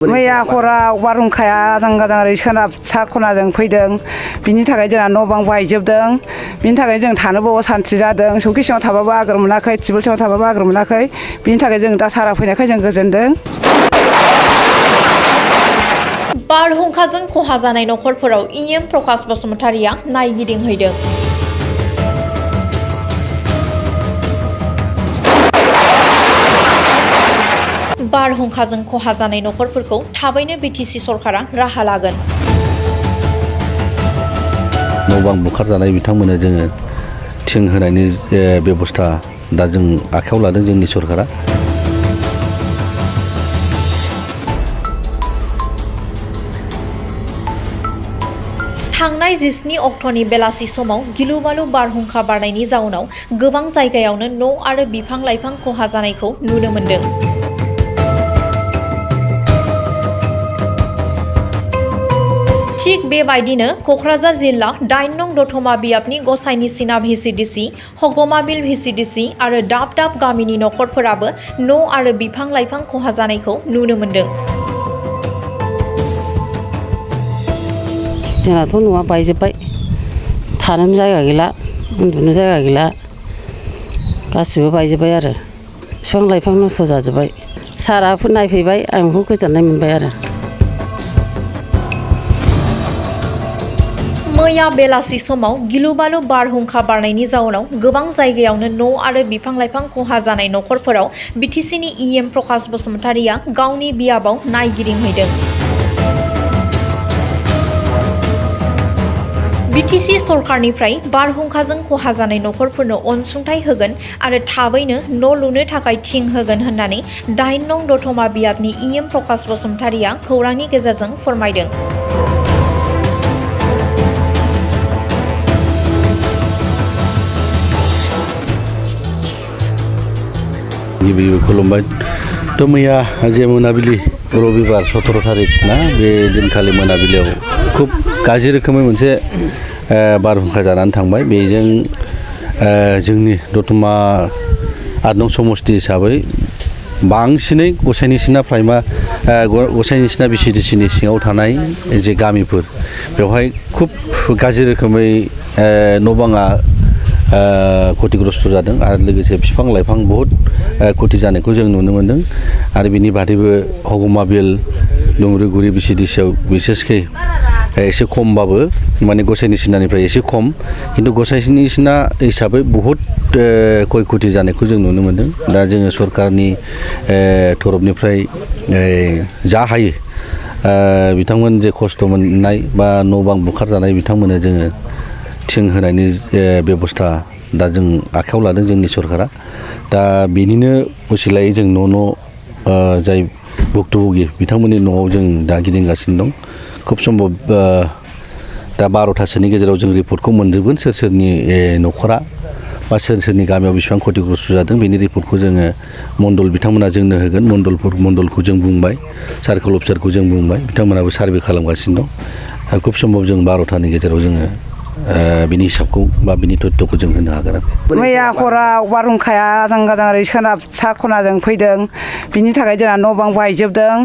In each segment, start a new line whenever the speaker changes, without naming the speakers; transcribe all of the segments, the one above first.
मैया हराव बारहुंखाया आजां-गाजां सोनाब सा खनाजों फैदों। बिनि थाखाय जोंना न' बां बायजोबदों। बिनि थाखाय जों थानोबो असान्थि जादों। सौखि सिङाव थाबाबो आगोर मोनाखै, टिबोल सिङाव थाबाबो आगोर मोनाखै। बिनि थाखाय जों दा सारा फैनायखाय जों गोजोनदों।
बारहुंखाजों खहा जानाय नखरफोराव इएम प्रकाश बसुमतारिया नायगिदिंहैदों। बारहुंखाजों खहा जानाय नखरफोरखौ थाबैनो बिटिसि सरकारा राहा लागोन।
न' बां बुखारजानाय बिथांमोननो जोङो थिं होनायनि बेबस्था दा जों आखायाव लादों जोंनि सरकारा।
थांनाय 17 अक्ट'नि बेलासि समाव गिलु-बालु बारहुंखा बारनायनि जाउनाव गोबां जायगायावनो न' आरो बिफां-लाइफां खहा जानायखौ नुनो मोन्दों। थिग बेबायदिनो क'क्राझार जिल्ला 8 नं दतमा बियाबनि गसाइनिसिना भिसिडिसि, हगमाबिल भिसिडिसि आरो दाब दाब गामिनि नखरफोराबो न' आरो बिफां-लाइफां खहा जानायखौ नुनो मोन्दों।
जोंनाथ' न'आ बायजोब्बाय, थानोनो जायगा गैला, उन्दुनो जायगा गैला, गासिबो बायजोब्बाय आरो बिफां लाइफां नस्थ' जाजोब्बाय। साराफोर नायफैबाय, आं बेखौ गोजोननाय मोनबाय आरो।
मैया बेलासि समाव गिलु-बालु बारहुंखा बारनायनि जाउनाव गोबां जायगायावनो न' आरो बिफां-लाइफां खहा जानाय नखरफोराव बिटिसिनि इएम प्रकाश बसुमतारिया गावनि बियाबाव नायगिदिंहैदों। बिटिसि सरकारनिफ्राय बारहुंखाजों खहा जानाय नखरफोरनो अनसुंथाइ होगोन आरो थाबैनो न' लुनो थाखाय थिं होगोन होननानै 8 नं दतमा बियाबनि इएम प्रकाश बसुमतारिया खौरांनि गेजेरजों फोरमायदों।
गिबि खुलुमबाय। थ' मैया जे मोनाबिलि रबिबार 17 थारिख ना, बे दिनखालि मोनाबिलियाव खुब गाज्रि रोखोमै मोनसे बारहुंखा जानानै थांबाय। बेजों जोंनि दतमा 8 नं समस्ति हिसाबै बांसिनै गसाइनिसिना प्राइमा गसाइनिसिना भिसिडिसिनि सिङाव थानाय जे गामिफोर, बेवहाय खुब गाज्रि रोखोमै न' बाङा क्षतिग्रस्त जादों आरो लोगोसे बिफां लाइफां बहुद क्षति जानायखौ जों नुनो मोन्दों। आरो बिनि बादैबो हगमाबिल, दुमब्रुगुरि भिसिडिसियाव बिसेसकै एसे खमबाबो, माने गसाइनिसिनानिफ्राय एसे खम, खिन्थु गसाइनिसिना हिसाबै बहुद क्षय क्षति जानायखौ जों नुनो मोन्दों। दा जोङो सरकारनि तरफनिफ्राय जा हायो बिथांमोन जे खस्थ' मोननाय बा न' बां बुखारजानाय बिथांमोननो जोङो थिं होनायनि बेबस्था दा जों आखायाव लादों जोंनि सरकारा। दा बेनिनो उसिलायै जों न' जाय भुक्तभोगि बिथांमोननि न'आव जों दा गिदिंगासिनो दं। खुब सम्भब दा 12थासोनि गेजेराव जों रिपर्टखौ मोनजोबगोन, सोर सोरनि न'खरा बा सोर सोरनि गामियाव बेसेबां क्षतिग्रस्त जादों। बेनि रिपर्टखौ जोङो मण्डल बिथांमोना जोंनो होगोन। मण्डलखौ जों बुंबाय, सार्कोल अफिसारखौ जों बुंबाय, बिथांमोनाबो सार्भे खालामगासिनो दं। खुब सम्भब जों 12थानि गेजेराव जोङो बिनि हिसाबखौ बा बिनि तथ्यखौ जों होनो हागोन आरो।
मैया हराव बारहुंखाया आजां-गाजां सोनाब सा खनाजों फैदों। बिनि थाखाय जोंना न' बां बायजोबदों।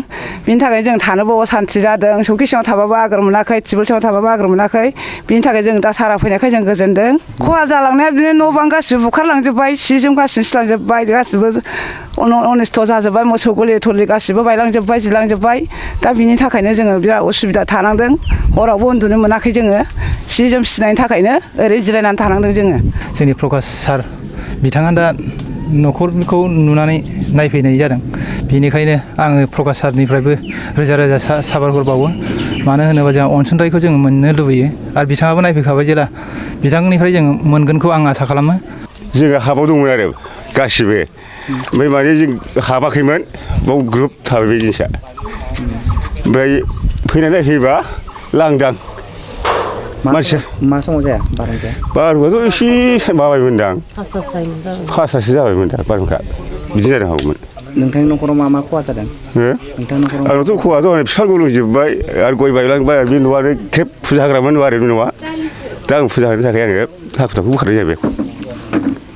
बिनि थाखाय जों थानोबो असान्थि जादों। सौखि सिङाव थाबाबो आगोर मोनाखै, टिबोल सिङाव थाबाबो आगोर मोनाखै। बिनि थाखाय जों दा सारा फैनायखाय जों गोजोनदों। खहा जालांनाया बिदिनो न' बां गासिबो बुखारलांजोब्बाय, सि जोम गासिबो सिलांजोब्बाय, गासिबो अनिस्थ' जाजोब्बाय, मोसौ गलि थलि गासिबो बायलांजोब्बाय, जिलांजोब्बाय। दा बिनि थाखायनो जोङो बिराद उसुबिदा थानांदों। हरावबो उन्दुनो मोनाखै जोङो, सि जोम सिनायनि थाखायनो ओरै जिरायनानै थानांदों जोङो।
जोंनि प्रकाश सार बिथाङा दा न'खरखौ नुनानै नायफैनाय जादों। बेनिखायनो आङो प्रकाश सारनिफ्रायबो रोजा रोजा साबायखर बावो। मानो होनोबा जोंहा अनसुंथाइखौ जोङो मोननो लुबैयो आरो बिथाङाबो नायफैखाबाय जेला, बिथांनिफ्राय जोङो मोनगोनखौ आं आसा खालामो।
जोङो हाबाव दंमोन आरो गासिबो, ओमफ्राय माने जों हाबाखैमोन, बाव ग्रोब थाबाय बे जिनिसा। ओमफ्राय फैनानै नायफैबा लांदां। मानसिया
मा समाव जाया बारहुंखाया?
बारहुंखायाथ' एसे माबायमोनदां, 5थासो जाबायमोन दा बारहुंखा, बिदि जानो हागौमोन।
नोंथांनि न'खराव मा मा खहा जादों? नोंथांनि न'खराव
आंनावथ' खहा जानाय बिफां गुलुंजोब्बाय आरो गय बायलांबाय आरो बे न'आनो खेब फुजा होग्रामोन न' आरो बे न'आ। दा आं फुजा होनो थाखाय आङो हाखु दाखु बोखारनाय जाबाय।